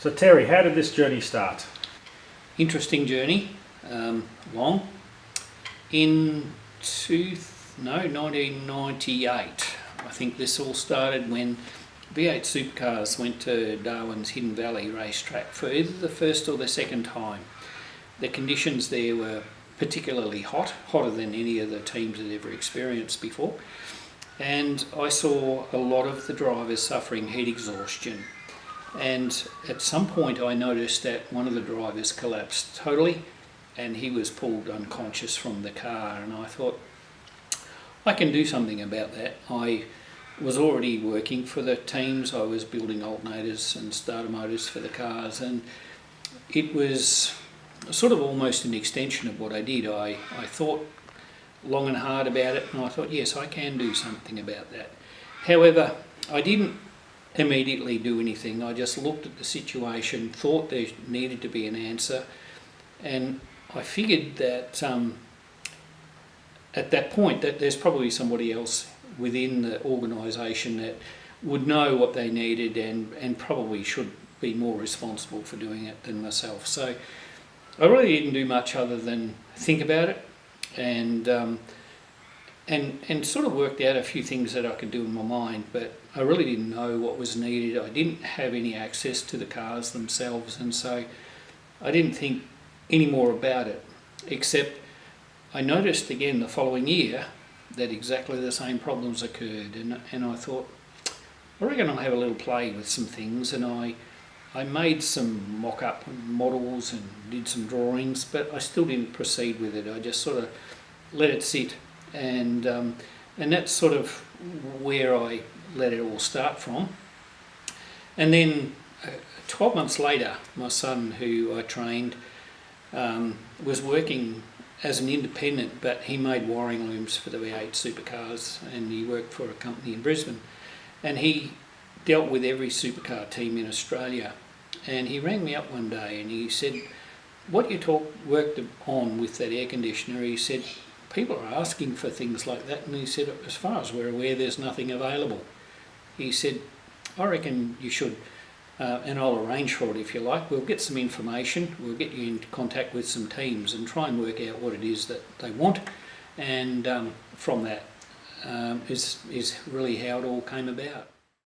So Terry, how did this journey start? Interesting journey, long. In 1998, I think this all started when V8 supercars went to Darwin's Hidden Valley racetrack for either the first or the second time. The conditions there were particularly hot, hotter than any of the teams had ever experienced before, and I saw a lot of the drivers suffering heat exhaustion. And at some point I noticed that one of the drivers collapsed totally and he was pulled unconscious from the car, and I thought, I can do something about that. I was already working for the teams. I was building alternators and starter motors for the cars, and it was sort of almost an extension of what I did. I thought long and hard about it, and I thought, yes, I can do something about that. However, I didn't immediately do anything. I just looked at the situation, thought there needed to be an answer, and I figured that at that point that there's probably somebody else within the organisation that would know what they needed and probably should be more responsible for doing it than myself. So I really didn't do much other than think about it and sort of worked out a few things that I could do in my mind, but I really didn't know what was needed. I didn't have any access to the cars themselves, and so I didn't think any more about it, except I noticed again the following year that exactly the same problems occurred, and I thought, I reckon I'll have a little play with some things, and I made some mock-up models and did some drawings, but I still didn't proceed with it. I just sort of let it sit, and that's sort of where I let it all start from. And then 12 months later, my son, who I trained, was working as an independent, but he made wiring looms for the V8 supercars, and he worked for a company in Brisbane, and he dealt with every supercar team in Australia. And he rang me up one day and he said, what you worked on with that air conditioner, he said, people are asking for things like that, and he said, as far as we're aware, there's nothing available. He said, I reckon you should, and I'll arrange for it if you like. We'll get some information, we'll get you in contact with some teams and try and work out what it is that they want, and from that is really how it all came about.